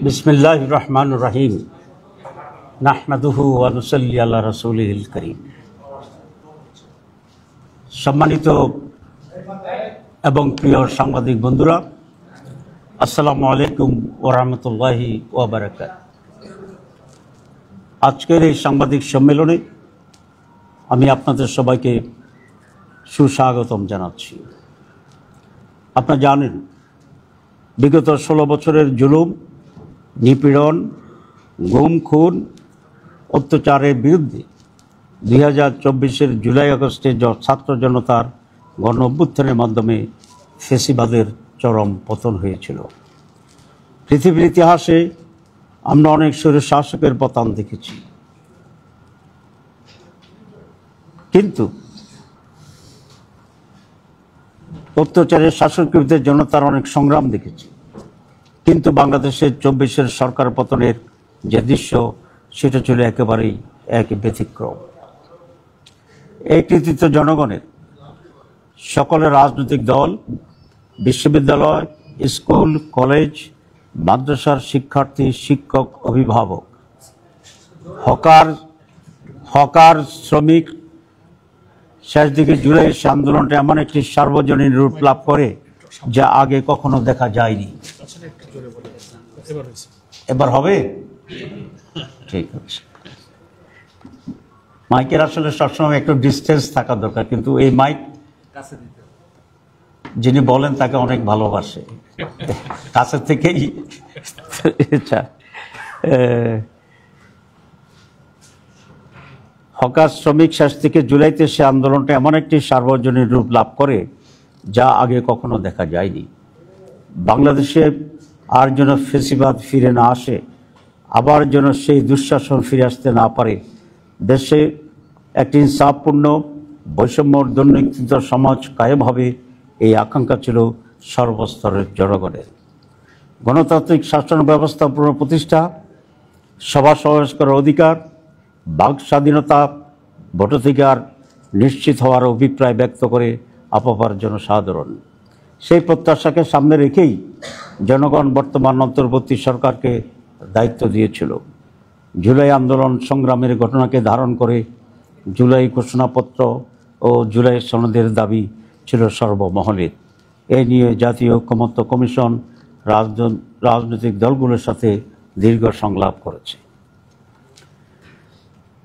বিসমিল্লাহির রহমানির রহিম। নাহমাদুহু ওয়া নুসাল্লি আলা রাসূলিল কারীম। সম্মানিত এবং প্রিয় সাংবাদিক বন্ধুরা, আসসালামু আলাইকুম ওয়া রাহমাতুল্লাহি ওয়া বারাকাতুহু। আজকের এই সাংবাদিক সম্মেলনে আমি আপনাদের সবাইকে সুস্বাগতম জানাচ্ছি। আপনারা জানেন, বিগত 16 বছরের জুলুম, নিপীড়ন, গুম, খুন, অত্যাচারের বিরুদ্ধে 2024-এর জুলাই আগস্টে ছাত্র জনতার গণ অভ্যুত্থানের মাধ্যমে ফ্যাসিবাদের চরম পতন হয়েছিল। পৃথিবীর ইতিহাসে আমরা অনেক স্বৈর শাসকের পতন দেখেছি, কিন্তু অত্যাচারের শাসকের বিরুদ্ধে জনতার অনেক সংগ্রাম দেখেছি। কিন্তু বাংলাদেশের 24-এর সরকার পতনের যে দৃশ্য, সেটা ছিল একেবারেই এক ব্যতিক্রম। এই কৃতিত্ব জনগণের। সকলের রাজনৈতিক দল, বিশ্ববিদ্যালয়, স্কুল, কলেজ, মাদ্রাসার শিক্ষার্থী, শিক্ষক, অভিভাবক, হকার, শ্রমিক, শেষ দিকে জুলাই আন্দোলনটা এমন একটি সার্বজনীন রূপ লাভ করে যা আগে কখনো দেখা যায়নি। এবার হবে? ঠিক আছে। মাইকের আসলে সবসময় একটু ডিস্টেন্স থাকা দরকার, কিন্তু এই মাইক যিনি বলেন তাকে অনেক ভালোবাসে, কাছের থেকেই। হকার, শ্রমিক, শেষ থেকে জুলাইতে সে আন্দোলনটা এমন একটি সার্বজনীন রূপ লাভ করে যা আগে কখনো দেখা যায়নি। বাংলাদেশে আর যেন ফ্যাসিবাদ ফিরে না আসে, আবার যেন সেই দুঃশাসন ফিরে আসতে না পারে, দেশে একটি ইনসাফপূর্ণ, বৈষম্যর দুর্নীতিত সমাজ কায়েম হবে, এই আকাঙ্ক্ষা ছিল সর্বস্তরের জনগণের। গণতান্ত্রিক শাসন ব্যবস্থা পুনঃপ্রতিষ্ঠা, সভা সমাবেশ করার অধিকার, বাক স্বাধীনতা, ভোটাধিকার নিশ্চিত হওয়ার অভিপ্রায় ব্যক্ত করে আপামর জনসাধারণ। সেই প্রত্যাশাকে সামনে রেখেই জনগণ বর্তমান অন্তর্বর্তী সরকারকে দায়িত্ব দিয়েছিল। জুলাই আন্দোলন সংগ্রামের ঘটনাকে ধারণ করে জুলাই ঘোষণাপত্র ও জুলাই সনদের দাবি ছিল সর্বমহলের। এ নিয়ে জাতীয় ঐকমত্য কমিশন রাজনৈতিক দলগুলোর সাথে দীর্ঘ সংলাপ করেছে।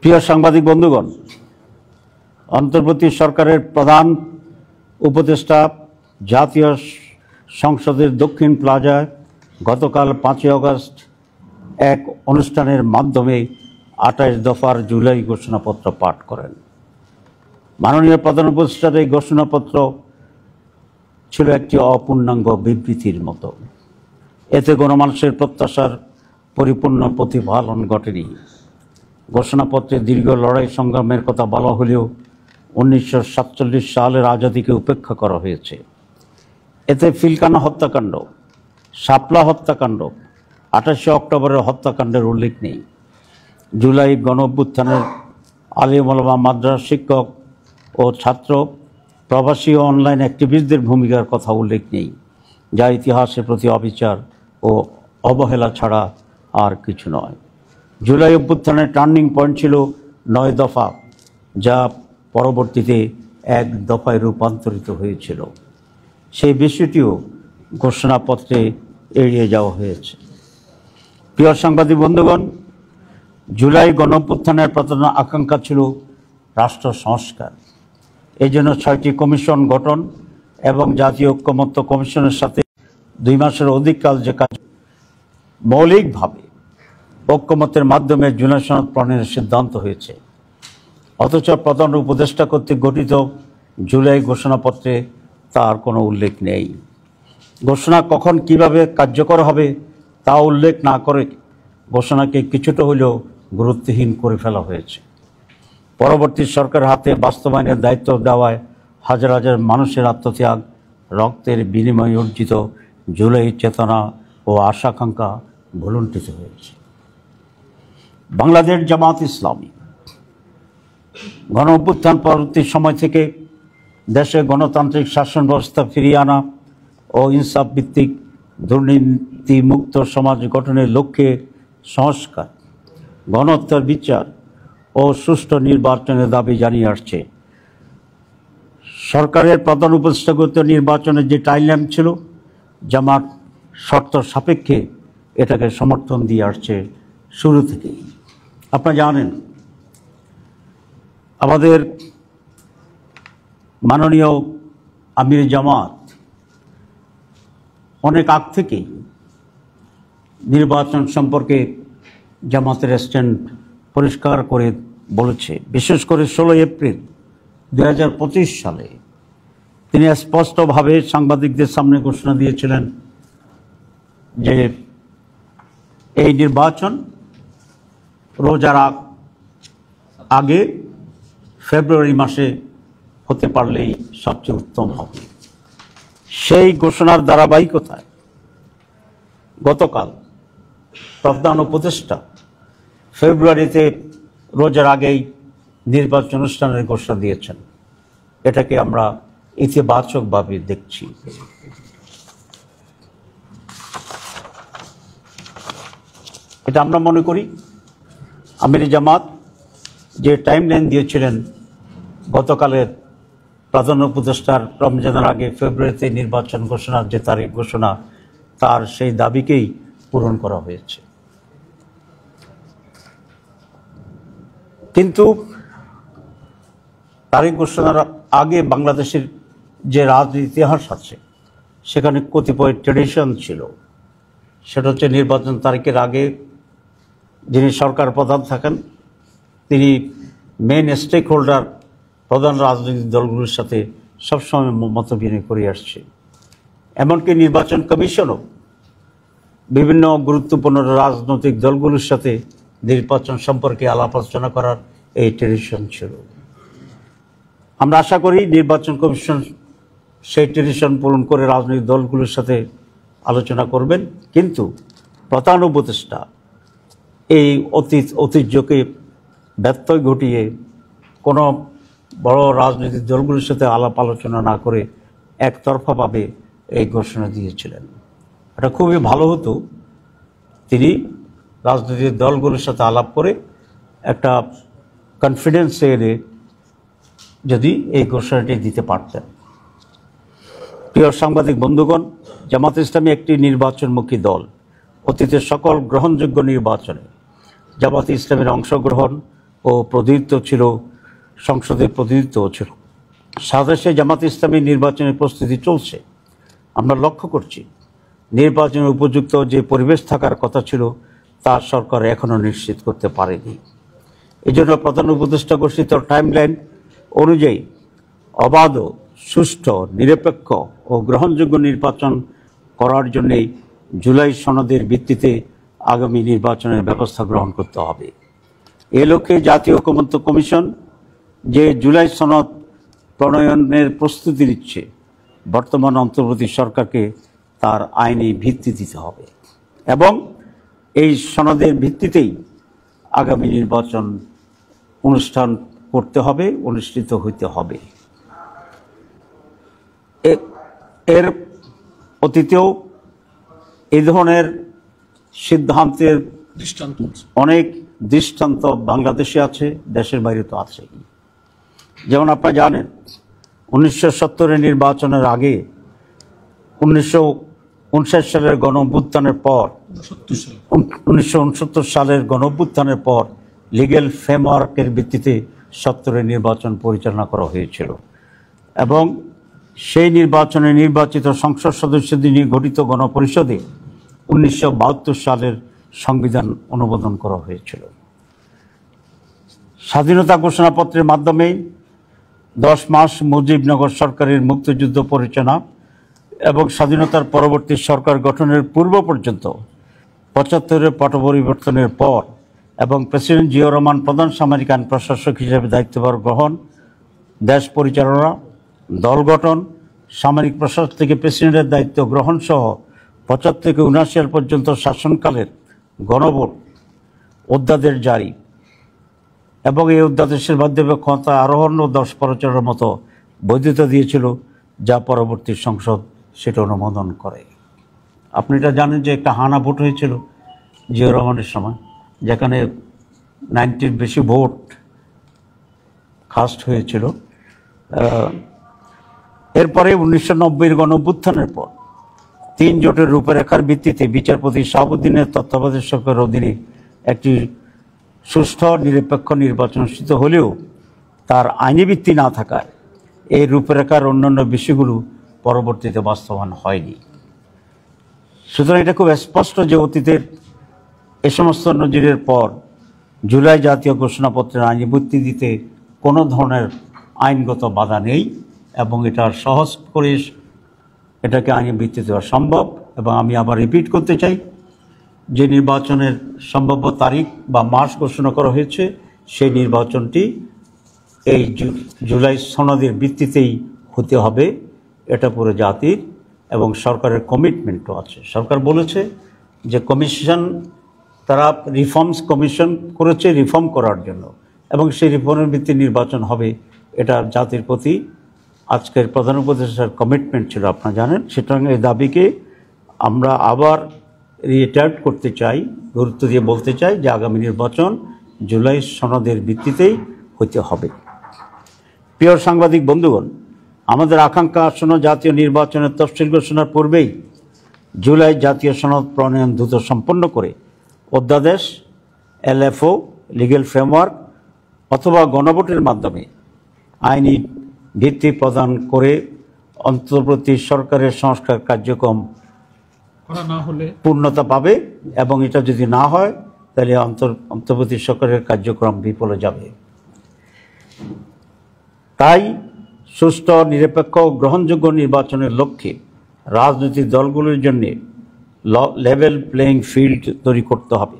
প্রিয় সাংবাদিক বন্ধুগণ, অন্তর্বর্তী সরকারের প্রধান উপদেষ্টা জাতীয় সংসদের দক্ষিণ প্লাজায় গতকাল 5 আগস্ট এক অনুষ্ঠানের মাধ্যমে 28 দফার জুলাই ঘোষণাপত্র পাঠ করেন। মাননীয় প্রধান উপদেষ্টার এই ঘোষণাপত্র ছিল একটি অপূর্ণাঙ্গ বিবৃতির মতো। এতে গণমানুষের প্রত্যাশার পরিপূর্ণ প্রতিফলন ঘটেনি। ঘোষণাপত্রে দীর্ঘ লড়াই সংগ্রামের কথা বলা হলেও 1947 সালের আজাদিকে উপেক্ষা করা হয়েছে। এতে পিলখানা হত্যাকাণ্ড, শাপলা হত্যাকাণ্ড, 28 অক্টোবরের হত্যাকাণ্ডের উল্লেখ নেই। জুলাই গণ অভ্যুত্থানের আলেম ওলামা, মাদ্রাসা শিক্ষক ও ছাত্র, প্রবাসী ও অনলাইন অ্যাক্টিভিস্টদের ভূমিকার কথা উল্লেখ নেই, যা ইতিহাসের প্রতি অবিচার ও অবহেলা ছাড়া আর কিছু নয়। জুলাই অভ্যুত্থানের টার্নিং পয়েন্ট ছিল 9 দফা, যা পরবর্তীতে 1 দফায় রূপান্তরিত হয়েছিল। সেই বিষয়টিও ঘোষণাপত্রে এড়িয়ে যাওয়া হয়েছে। প্রিয় সাংবাদিক বন্ধুগণ, জুলাই গণ অভ্যুত্থানের প্রধান আকাঙ্ক্ষা ছিল রাষ্ট্র সংস্কার। এই জন্য 6টি কমিশন গঠন এবং জাতীয় ঐকমত্য কমিশনের সাথে 2 মাসের অধিক কাল যে কাজ, মৌলিকভাবে ঐকমত্যের মাধ্যমে জুলাই সনদ প্রণয়নের সিদ্ধান্ত হয়েছে। অথচ প্রধান উপদেষ্টা কর্তৃক গঠিত জুলাই ঘোষণাপত্রে তার কোনো উল্লেখ নেই। ঘোষণা কখন কিভাবে কার্যকর হবে তা উল্লেখ না করে ঘোষণাকে কিছুটা হলেও গুরুত্বহীন করে ফেলা হয়েছে। পরবর্তী সরকারের হাতে বাস্তবায়নের দায়িত্ব দেওয়ায় হাজার হাজার মানুষের আত্মত্যাগ, রক্তের বিনিময়ে অর্জিত জুলাই চেতনা ও আশাকাঙ্ক্ষা ভুলুণ্ঠিত হয়েছে। বাংলাদেশ জামাত ইসলামী গণ অভ্যুত্থান পরবর্তী সময় থেকে দেশে গণতান্ত্রিক শাসন ব্যবস্থা ফিরিয়ে আনা ও ইনসাফ ভিত্তিক দুর্নীতিমুক্ত সমাজ গঠনের লক্ষ্যে সংস্কার, গণহত্যার বিচার ও সুষ্ঠু নির্বাচনের দাবি জানিয়ে আসছে। সরকারের প্রধান উপদেষ্টাগত নির্বাচনের যে টাইমলাইন ছিল, জামাত শর্ত সাপেক্ষে এটাকে সমর্থন দিয়ে আসছে শুরু থেকেই। আপনারা জানেন আমাদের মাননীয় আমির জামাত অনেক আগ থেকেই নির্বাচন সম্পর্কে জামাতের স্ট্যান্ড পরিষ্কার করে বলেছে। বিশেষ করে 16 এপ্রিল 2025 সালে তিনি স্পষ্টভাবে সাংবাদিকদের সামনে ঘোষণা দিয়েছিলেন যে এই নির্বাচন রোজার আগে ফেব্রুয়ারি মাসে হতে পারলেই সবচেয়ে উত্তম হবে। সেই ঘোষণার ধারাবাহিকতায় গতকাল প্রধান উপদেষ্টা ফেব্রুয়ারিতে রোজার আগেই নির্বাচন অনুষ্ঠানের ঘোষণা দিয়েছেন। এটাকে আমরা ইতিবাচকভাবে দেখছি। এটা আমরা মনে করি আমির জামাত যে টাইমলাইন দিয়েছিলেন গতকালের প্রধান উপদেষ্টার রমজানের আগে ফেব্রুয়ারিতে নির্বাচন ঘোষণার যে তারিখ ঘোষণা, তার সেই দাবিকেই পূরণ করা হয়েছে। কিন্তু তারিখ ঘোষণার আগে বাংলাদেশের যে রাজনীতি ইতিহাস আছে সেখানে কতিপয় ট্রেডিশন ছিল। সেটা হচ্ছে নির্বাচন তারিখের আগে যিনি সরকার প্রধান থাকেন তিনি মেইন স্টেক হোল্ডার প্রধান রাজনৈতিক দলগুলোর সাথে সবসময় মত বিনিময় করে আসছে। এমনকি নির্বাচন কমিশনও বিভিন্ন গুরুত্বপূর্ণ রাজনৈতিক দলগুলোর সাথে নির্বাচন সম্পর্কে আলাপ আলোচনা করার এই ট্রেডিশন ছিল। আমরা আশা করি নির্বাচন কমিশন সেই ট্রেডিশন পূরণ করে রাজনৈতিক দলগুলোর সাথে আলোচনা করবেন। কিন্তু প্রধান উপদেষ্টা এই ঐতিহ্যকে ব্যত্যয় ঘটিয়ে কোনো বড় রাজনৈতিক দলগুলোর সাথে আলাপ আলোচনা না করে একতরফাভাবে এই ঘোষণা দিয়েছিলেন। এটা খুবই ভালো হতো তিনি রাজনৈতিক দলগুলোর সাথে আলাপ করে একটা কনফিডেন্সে এনে যদি এই ঘোষণাটি দিতে পারতেন। প্রিয় সাংবাদিক বন্ধুগণ, জামাত ইসলামী একটি নির্বাচনমুখী দল। অতীতের সকল গ্রহণযোগ্য নির্বাচনে জামাত ইসলামের অংশগ্রহণ ও প্রতিনিধিত্ব ছিল, সংসদের প্রতিনিধিত্বও ছিল। সাদেশে জামাত ইসলামী নির্বাচনের প্রস্তুতি চলছে। আমরা লক্ষ্য করছি নির্বাচনের উপযুক্ত যে পরিবেশ থাকার কথা ছিল তা সরকার এখনও নিশ্চিত করতে পারেনি। এই জন্য প্রধান উপদেষ্টা ঘোষিত টাইমলাইন অনুযায়ী অবাধ, সুষ্ঠু, নিরপেক্ষ ও গ্রহণযোগ্য নির্বাচন করার জন্যই জুলাই সনদের ভিত্তিতে আগামী নির্বাচনের ব্যবস্থা গ্রহণ করতে হবে। এ লক্ষ্যে জাতীয় ঐকমত্য কমিশন যে জুলাই সনদ প্রণয়নের প্রস্তুতি নিচ্ছে, বর্তমান অন্তর্বর্তী সরকারকে তার আইনি ভিত্তি দিতে হবে এবং এই সনদের ভিত্তিতেই আগামী নির্বাচন অনুষ্ঠান করতে হবে, অনুষ্ঠিত হইতে হবে। এর অতীতেও এই ধরনের সিদ্ধান্তের অনেক দৃষ্টান্ত বাংলাদেশে আছে, দেশের বাইরে তো আছেই। যেমন আপনারা জানেন 1970 নির্বাচনের আগে 1959 সালের গণঅভ্যুত্থানের পর 1969 সালের গণঅভ্যুত্থানের পর লিগ্যাল ফ্রেমওয়ার্কের ভিত্তিতে 70 নির্বাচন পরিচালনা করা হয়েছিল এবং সেই নির্বাচনে নির্বাচিত সংসদ সদস্যদের নিয়ে গঠিত গণপরিষদে 1972 সালের সংবিধান অনুমোদন করা হয়েছিল। স্বাধীনতা ঘোষণাপত্রের মাধ্যমে 10 মাস মুজিবনগর সরকারের মুক্তিযুদ্ধ পরিচালনা এবং স্বাধীনতার পরবর্তী সরকার গঠনের পূর্ব পর্যন্ত 75-এর পট পরিবর্তনের পর এবং প্রেসিডেন্ট জিয়াউর রহমান প্রধান সামরিক আইন প্রশাসক হিসেবে দায়িত্বভার গ্রহণ, দেশ পরিচালনা, দল গঠন, সামরিক প্রশাসন থেকে প্রেসিডেন্টের দায়িত্ব গ্রহণ সহ 75 থেকে 79 সাল পর্যন্ত শাসনকালের গণভোট, অধ্যাদেশ জারি এবং এই অধ্যাদেশের মাধ্যমে ক্ষমতা আরোহণ ও দশ পরিচালনার মতো বৈধতা দিয়েছিল, যা পরবর্তী সংসদ সেটা অনুমোদন করে। আপনি এটা জানেন যে একটা হানা ভোট হয়েছিল জিয়াউর রহমানের সময়, যেখানে 90-র বেশি ভোট কাস্ট হয়েছিল। এরপরে 1990-র গণঅভ্যুত্থানের পর 3 জোটের রূপরেখার ভিত্তিতে বিচারপতি শাহাবুদ্দিনের তত্ত্বাবধায়ক সরকারের অধীনে একটি সুষ্ঠু নিরপেক্ষ নির্বাচন অনুষ্ঠিত হলেও তার আইনি ভিত্তি না থাকায় এই রূপরেখার অন্যান্য বিষয়গুলো পরবর্তীতে বাস্তবায়ন হয়নি। সুতরাং এটা খুব স্পষ্ট যে অতীতের এ সমস্ত নজিরের পর জুলাই জাতীয় ঘোষণাপত্রের আইনি ভিত্তি দিতে কোনো ধরনের আইনগত বাধা নেই এবং এটা সহজ করে এটাকে আইনি ভিত্তি দেওয়া সম্ভব। এবং আমি আবার রিপিট করতে চাই যে নির্বাচনের সম্ভাব্য তারিখ বা মাস ঘোষণা করা হয়েছে সেই নির্বাচনটি এই জুলাই সনদের ভিত্তিতেই হতে হবে। এটা পুরো জাতির এবং সরকারের কমিটমেন্টও আছে। সরকার বলেছে যে কমিশন, তারা রিফর্মস কমিশন করেছে রিফর্ম করার জন্য, এবং সেই রিফর্মের ভিত্তিতে নির্বাচন হবে। এটা জাতির প্রতি আজকের প্রধান উপদেষ্টার কমিটমেন্ট ছিল, আপনারা জানেন। সুতরাং এই দাবিকে আমরা আবার রিটার্ট করতে চাই, গুরুত্ব দিয়ে বলতে চাই যে আগামী নির্বাচন জুলাই সনদের ভিত্তিতেই হতে হবে। প্রিয় সাংবাদিক বন্ধুগণ, আমাদের আকাঙ্ক্ষা আসন্ন জাতীয় নির্বাচনের তফসিল ঘোষণার পূর্বেই জুলাই জাতীয় সনদ প্রণয়ন দ্রুত সম্পন্ন করে অধ্যাদেশ, এলএফও, লিগ্যাল ফ্রেমওয়ার্ক অথবা গণভোটের মাধ্যমে আইনি ভিত্তি প্রদান করে অন্তর্বর্তী সরকারের সংস্কার কার্যক্রম পূর্ণতা পাবে। এবং এটা যদি না হয় তাহলে অন্তর্বর্তী সরকারের কার্যক্রম বিফলে যাবে। তাই সুষ্ঠু, নিরপেক্ষ ও গ্রহণযোগ্য নির্বাচনের লক্ষ্যে রাজনৈতিক দলগুলোর জন্য লেভেল প্লেয়িং ফিল্ড তৈরি করতে হবে।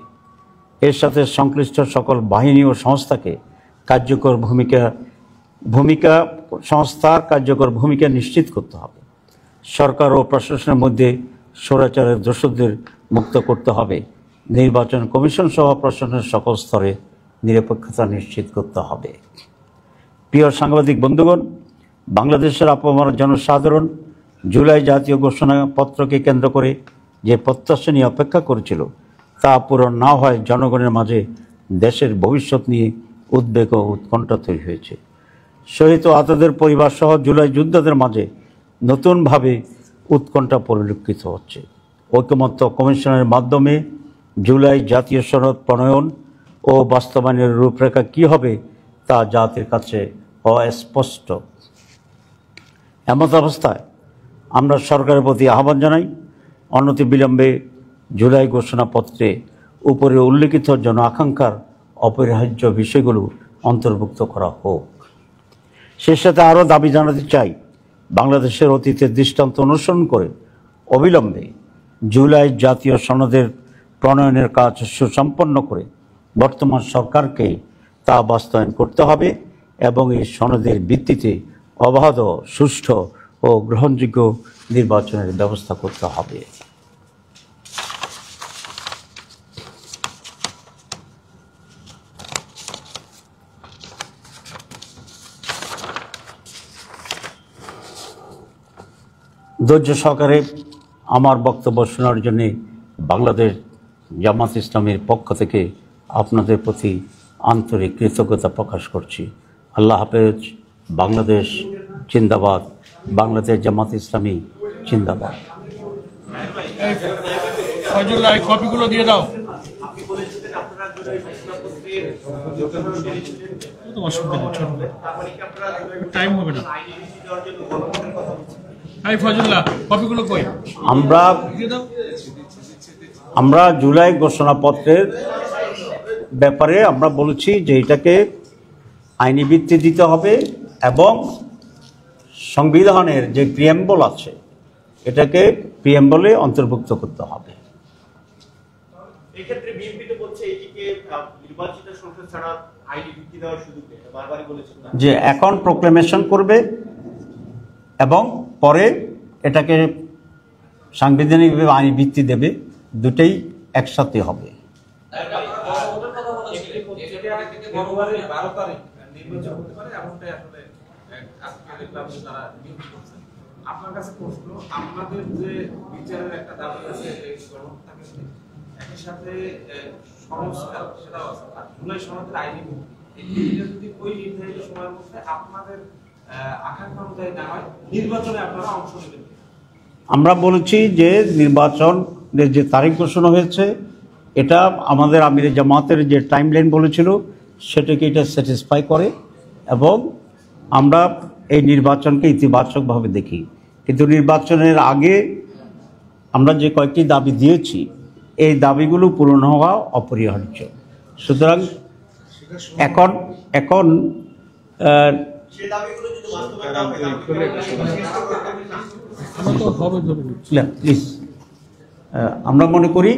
এর সাথে সংশ্লিষ্ট সকল বাহিনী ও সংস্থাকে কার্যকর ভূমিকা নিশ্চিত করতে হবে। সরকার ও প্রশাসনের মধ্যে স্বৈরাচারের দোষরদের মুক্ত করতে হবে। নির্বাচন কমিশন সহ প্রশাসনের সকল স্তরে নিরপেক্ষতা নিশ্চিত করতে হবে। প্রিয় সাংবাদিক বন্ধুগণ, বাংলাদেশের আপামর জনসাধারণ জুলাই জাতীয় ঘোষণাপত্রকে কেন্দ্র করে যে প্রত্যাশা নিয়ে অপেক্ষা করেছিল তা পূরণ না হয় জনগণের মাঝে দেশের ভবিষ্যৎ নিয়ে উদ্বেগ ও উৎকণ্ঠা তৈরি হয়েছে। শহীদ ও আহতদের পরিবার সহ জুলাই যোদ্ধাদের মাঝে নতুনভাবে উৎকণ্ঠা পরিলক্ষিত হচ্ছে। ঐকমত্য কমিশনের মাধ্যমে জুলাই জাতীয় সনদ প্রণয়ন ও বাস্তবায়নের রূপরেখা কী হবে তা জাতির কাছে অস্পষ্ট। এমত অবস্থায় আমরা সরকারের প্রতি আহ্বান জানাই, অনতিবিলম্বে জুলাই ঘোষণাপত্রে উপরে উল্লেখিত জন আকাঙ্ক্ষার অপরিহার্য বিষয়গুলো অন্তর্ভুক্ত করা হোক। সে সাথে আরও দাবি জানাতে চাই, বাংলাদেশের অতীতের দৃষ্টান্ত অনুসরণ করে অবিলম্বে জুলাই জাতীয় সনদের প্রণয়নের কাজ সুসম্পন্ন করে বর্তমান সরকারকে তা বাস্তবায়ন করতে হবে এবং এই সনদের ভিত্তিতে অবাধ, সুষ্ঠু ও গ্রহণযোগ্য নির্বাচনের ব্যবস্থা করতে হবে। ধৈর্য সহকারে আমার বক্তব্য শোনার জন্যে বাংলাদেশ জামাত ইসলামের পক্ষ থেকে আপনাদের প্রতি আন্তরিক কৃতজ্ঞতা প্রকাশ করছি। আল্লাহ হাফেজ। বাংলাদেশ জিন্দাবাদ। বাংলাদেশ জামাত ইসলামী জিন্দাবাদ। কপিগুলো দিয়ে দাও। টাইম হবে না। আমরা জুলাই ঘোষণাপত্রের ব্যাপারে আমরা বলেছি যে এটাকে আইনি ভিত্তি দিতে হবে এবং সংবিধানের যে প্রিএম্বল আছে এটাকে প্রিএম্বলে অন্তর্ভুক্ত করতে হবে। এক্ষেত্রে বিএনপি তো বলছে এটিকে নির্বাচিত সংসদ ছাড়া আইনি ভিত্তি দেওয়ার সুযোগ নেই, বারবারই বলেছেন যে এখন প্রোক্লেমেশন করবে এবং পরে এটাকে সাংবিধানিকভাবে আইনি ভিত্তি দেবে, দুটেই একসাথে হবে। আপনার কাছে প্রশ্ন, আপনাদের যে বিচারের একটা দাবি আছে এই গণহত্যা কেন্দ্রে, একই সাথে সংস্কার সেটাও আছে, আর জুলাই সনদের আইনি মুক্তি, এই তিনটা যদি ওই নির্ধারিত সময়ের মধ্যে আপনাদের আকাঙ্ক্ষা অনুযায়ী না হয়, নির্বাচনে আপনারা অংশ নেবেন? আমরা বলেছি যে নির্বাচনের যে তারিখ ঘোষণা হয়েছে এটা আমাদের আমির জামাতের যে টাইমলাইন বলেছিল সেটাকে এটা স্যাটিসফাই করে এবং আমরা এই নির্বাচনকে ইতিবাচকভাবে দেখি। কিন্তু নির্বাচনের আগে আমরা যে কয়েকটি দাবি দিয়েছি এই দাবিগুলো পূরণ হওয়া অপরিহার্য। সুতরাং এখন সেই দাবিগুলো যদি বাস্তবায়ন না হয় প্লিজ আমরা মনে করি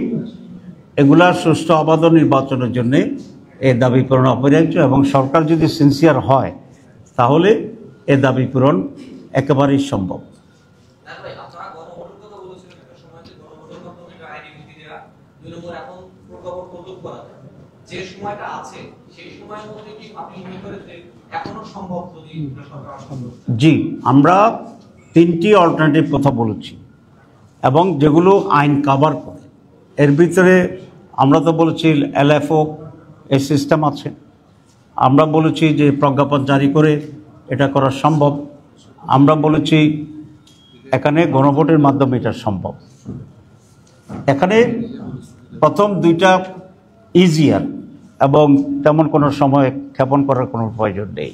এগুলা সুষ্ঠু অবাধ নির্বাচনের জন্য এই দাবি পূরণ অপরিহার্য এবং সরকার যদি সিনসিয়ার হয় তাহলে এ দাবি পূরণ একেবারেই সম্ভব। জি, আমরা তিনটি অল্টারনেটিভ কথা বলেছি এবং যেগুলো আইন কভার করে। এর ভিতরে আমরা তো বলেছি LFO এই সিস্টেম আছে, আমরা বলেছি যে প্রজ্ঞাপন জারি করে এটা করা সম্ভব, আমরা বলেছি এখানে গণভোটের মাধ্যমে এটা সম্ভব। এখানে প্রথম দুইটা ইজিয়ার এবং তেমন কোনো সময় ক্ষেপণ করার কোনো প্রয়োজন নেই।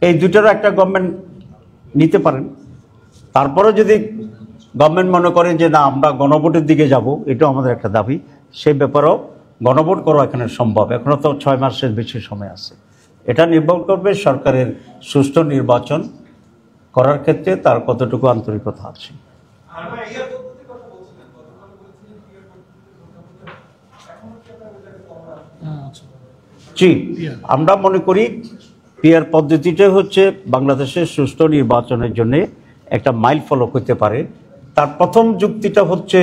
এই দুটারও একটা গভর্নমেন্ট নিতে পারেন। তারপরে যদি গভর্নমেন্ট মনে করেন যে না আমরা গণভোটের দিকে যাব, এটাও আমাদের একটা দাবি, সেই ব্যাপারেও গণভোট করা এখানে সম্ভব। এখনও তো 6 মাসের বেশি সময় আছে। এটা নির্ভর করবে সরকারের সুষ্ঠু নির্বাচন করার ক্ষেত্রে তার কতটুকু আন্তরিকতা আছে। জি, আমরা মনে করি পিআর পদ্ধতিটাই হচ্ছে বাংলাদেশের সুষ্ঠু নির্বাচনের জন্য একটা মাইল ফলক হতে পারে। তার প্রথম যুক্তিটা হচ্ছে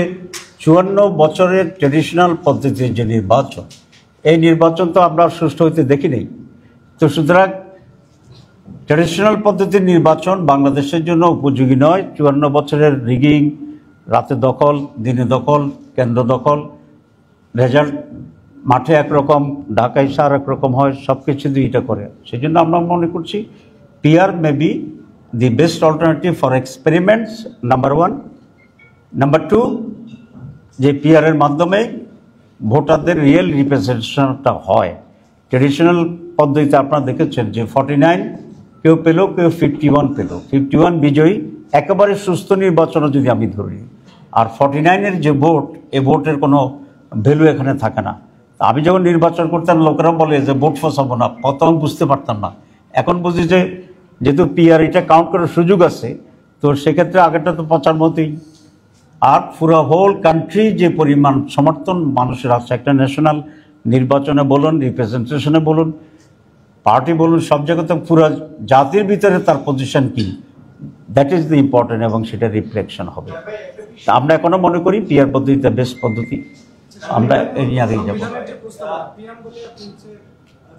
54 বছরের ট্র্যাডিশনাল পদ্ধতির যে নির্বাচন, এই নির্বাচন তো আমরা সুষ্ঠু হইতে দেখি নেই। তো সুতরাং ট্র্যাডিশনাল পদ্ধতির নির্বাচন বাংলাদেশের জন্য উপযোগী নয়। 54 বছরের রিগিং, রাতে দখল, দিনে দখল, কেন্দ্র দখল, রেজাল্ট মাঠে একরকম, ঢাকায় সার একরকম হয়, সব কিছু দিয়ে এটা করে। সেই জন্য আমরা মনে করছি PR may be the best alternative for experiments, number 1। Number 2, যে পিআরের মাধ্যমে ভোটারদের রিয়েল রিপ্রেজেন্টেশনটা হয়। ট্র্যাডিশনাল পদ্ধতিতে আপনারা দেখেছেন যে 49 কেউ পেল, কেউ 51 পেল, 51 বিজয়ী। একেবারে সুস্থ নির্বাচনও যদি আমি ধরি, আর 49-এর যে ভোট, এই ভোটের কোনো ভ্যালু এখানে থাকে না। আমি যখন নির্বাচন করতাম লোকেরা বলে যে ভোট ফসাবো না, প্রথম বুঝতে পারতাম না, এখন বুঝি যে যেহেতু পিআর এটা কাউন্ট করার সুযোগ আছে, তো সেক্ষেত্রে আগেরটা তো পচার মতোই। আর পুরো হোল কান্ট্রি যে পরিমাণ সমর্থন মানুষের আছে একটা ন্যাশনাল নির্বাচনে বলুন, রিপ্রেজেন্টেশনে বলুন, পার্টি বলুন, সব জায়গাতে পুরো জাতির ভিতরে তার পজিশন কি, দ্যাট ইজ দ্য ইম্পর্টেন্ট এবং সেটা রিফ্লেকশন হবে। তা আমরা এখনও মনে করি পিআর পদ্ধতিটা বেস্ট পদ্ধতি, আমরা এই নিয়ে আগেই যাবো।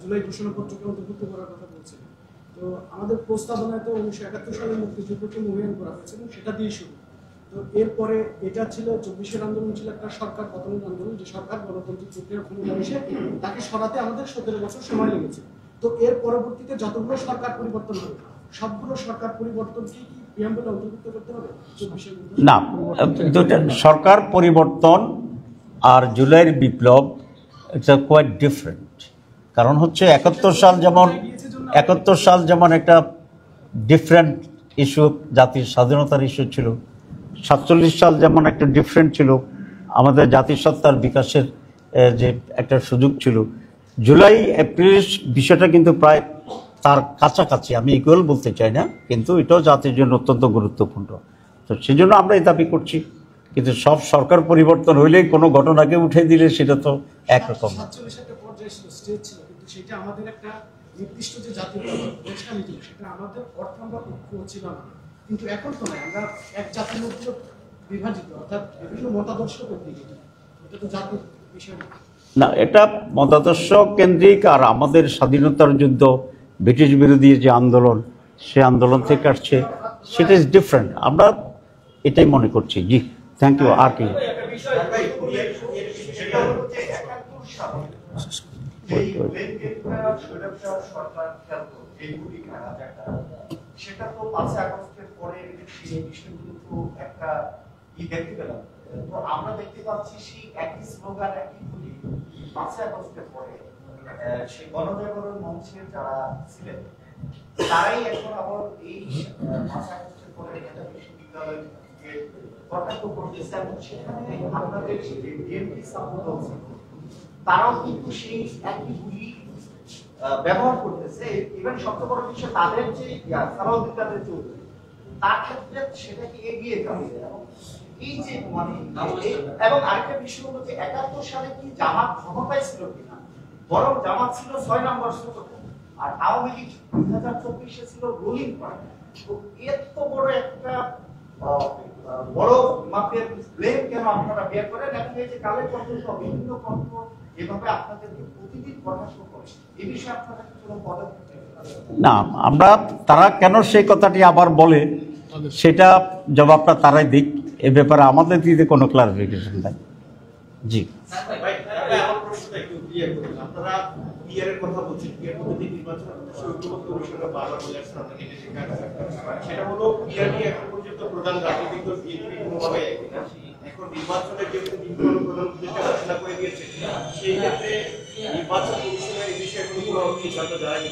জুলাই ঘোষণাপত্রকে অন্তর্ভুক্ত করার কথা বলছে, তো আমাদের প্রস্তাবনায় তো 1971 সালে মুক্তিযুদ্ধকে মূল্যায়ন করা হয়েছে এবং সেটা দিয়ে শুরু। তো এরপরে এটা ছিল 24-এর আন্দোলন, ছিল একটা সরকার পতনের আন্দোলন, যে সরকার গণতান্ত্রিক প্রক্রিয়ার ক্ষমতা এসে তাকে সরাতে আমাদের 17 বছর সময় লেগেছে। তো এর পরবর্তীতে যতগুলো সরকার পরিবর্তন হবে, সবগুলো সরকার পরিবর্তনকে কি প্রিয়াম্বলে অন্তর্ভুক্ত করতে হবে? না, দুটো সরকার পরিবর্তন আর জুলাইয়ের বিপ্লব ইটস কোয়াইট ডিফারেন্ট। কারণ হচ্ছে 71 সাল যেমন একটা ডিফারেন্ট ইস্যু, জাতির স্বাধীনতার ইস্যু ছিল। 47 সাল যেমন একটা ডিফারেন্ট ছিল, আমাদের জাতিসত্তার বিকাশের যে একটা সুযোগ ছিল। জুলাই এপ্রিল বিষয়টা কিন্তু প্রায় তার কাছাকাছি, আমি ইকুয়াল বলতে চাই না, কিন্তু এটাও জাতির জন্য অত্যন্ত গুরুত্বপূর্ণ। তো সেই জন্য আমরা এই দাবি করছি। কিন্তু সব সরকার পরিবর্তন হইলেই কোনো ঘটনাকে উঠে দিলে সেটা তো একরকম না। সেটা আমাদের একটা নির্দিষ্ট যে জাতীয় সেটা আমাদের অর্থ আমরা ঐক্য ছিল না, কিন্তু এখন তো নয়, আমরা এক জাতির মধ্যে বিভাজিত, অর্থাৎ বিভিন্ন মতাদর্শ কেন্দ্রিক। এটা তো জাতির বিষয় না, এটা মতাদর্শ কেন্দ্রিক। আর আমাদের স্বাধীনতার যুদ্ধ, ব্রিটিশ বিরোধী যে আন্দোলন, সে আন্দোলন থেকে আসছে। সেটা ইজ ডিফারেন্ট। আমরা এটাই মনে করছি। জি, থ্যাংক ইউ। আর কি একটা বিষয় সেটা হলো যে 71 সালে এই লেনদেনটা স্বৈরাচার সরকার খেলতো, এইগুলি কেনাকাটা, সেটা তো 5 আগস্টের পরে সেই বিষয়গুলো তো একটা দেখতে পেলাম। তো আমরা দেখতে পাচ্ছি সেই একই স্লোগান, একই গুলি 5 আগস্টের পরে সেই গণজাগরণ মঞ্চের যারা ছিলেন তারাই এখন আবার এই 5 আগস্টের পরে ঢাকা বিশ্ববিদ্যালয়কে কটাক্ষ করতেছে, এবং সেখানে আপনাদের বিএনপি সাপোর্টও ছিল, তারাও কিন্তু সেই একই গুলি ব্যবহার করতেছে। ইভেন সবচেয়ে বড় বিষয় তাদের যে সালাউদ্দিন কাদের চৌধুরী, তার ক্ষেত্রে সেটাকে এগিয়ে যাচ্ছে। এবং এই যে মানে এবং আরেকটা বিষয় হলো যে 71 সালে কি জামাত ক্ষমতায় ছিল কিনা, বরং জামাত ছিল 6 নম্বর স্তরে, আর আওয়ামী লীগ 2024 ছিল রুলিং পার্টি। তো এত বড় একটা বড় মাপের ব্লেম কেন আপনারা বের করেন? এবং এই যে কালের কণ্ঠ সহ বিভিন্ন কণ্ঠ এভাবে আপনাদেরকে প্রতিদিন কটাক্ষ করে, এই বিষয়ে আপনারা কোনো পদক্ষেপ নেবেন না, আমরা তারা কেন সেই কথাটি আবার বলে সেটা জবাবটা তারাই দিক। এ ব্যাপারে আমাদের দিতে কোনো ক্লারিফিকেশন নাই। জি, ভাই, আমার প্রশ্নটা একটু ক্লিয়ার করুন। আপনারা ক্লিয়ারের কথা বলছেন, ক্লিয়ার পদ্ধতি নির্বাচন ঐক্যবদ্ধ কমিশনরা বারবার বলে আসছে আপনাদের নিজেদের সেটা হলো ক্লিয়ারলি এখন পর্যন্ত প্রধান রাজনৈতিক দল বিএনপি কোনোভাবে এখন নির্বাচনের যে প্রধান উদ্দেশ্য ঘোষণা করে দিয়েছে, সেই ক্ষেত্রে নির্বাচন কমিশনের এই বিষয়ে কোনো সিদ্ধান্ত জানায়নি।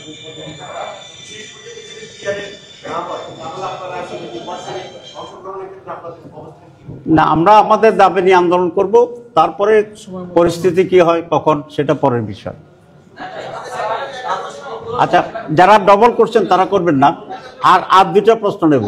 শেষ পর্যন্ত যদি ক্লিয়ারে না হয় তাহলে আপনারা আসলে নির্বাচনে অংশগ্রহণের ক্ষেত্রে আপনাদের অবস্থান কি হবে? না, আমরা আমাদের দাবি নিয়ে আন্দোলন করব, তারপরে পরিস্থিতি কি হয় কখন সেটা পরের বিষয়। আচ্ছা, যারা ডবল করছেন তারা করবেন না। আর দুটো প্রশ্ন নেব।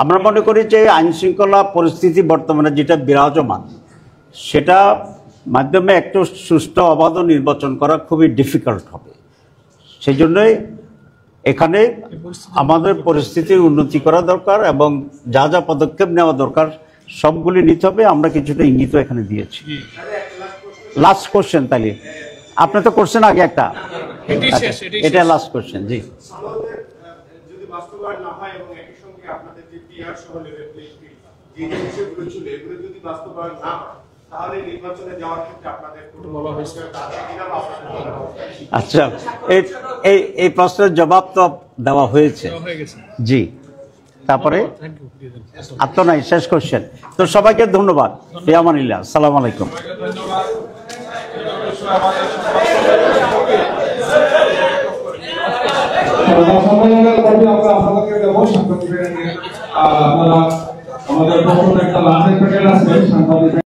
আমরা মনে করি যে আইন শৃঙ্খলা পরিস্থিতি বর্তমানে যেটা বিরাজমান, সেটা মাধ্যমে একটু সুষ্ঠু অবাধ নির্বাচন করা খুবই ডিফিকাল্ট হবে। সেই জন্যই এখানে আমাদের পরিস্থিতির উন্নতি করা দরকার এবং যা যা পদক্ষেপ নেওয়া দরকার সবগুলি নিতে হবে। আমরা কিছুটা ইঙ্গিত এখানে দিয়েছি। লাস্ট কোশ্চেন, তাহলে আপনি তো করছেন আগে একটা, এটা লাস্ট কোশ্চেন। জি, যদি বাস্তবায়ন না হয় এবং একই সঙ্গে আপনাদের যে টিআর সহ লেভেল প্লেইং ফিল্ড যে বিষয়গুলো ছিল এগুলো যদি বাস্তবায়ন না হয় তাহলে নির্বাচনে যাওয়ার ক্ষেত্রে আপনাদের কোনো বলা হয়েছে আচ্ছা, এই প্রশ্নের জবাব তো দেওয়া হয়েছে। জি, তারপরে আর তো নাই, শেষ কোশ্চেন। তো সবাইকে ধন্যবাদ। ফিয়ামানিল্লাহ, আসসালামু আলাইকুম। আপনারা আমাদের একটা লাইনের প্যাকেট আছে সাংবাদিক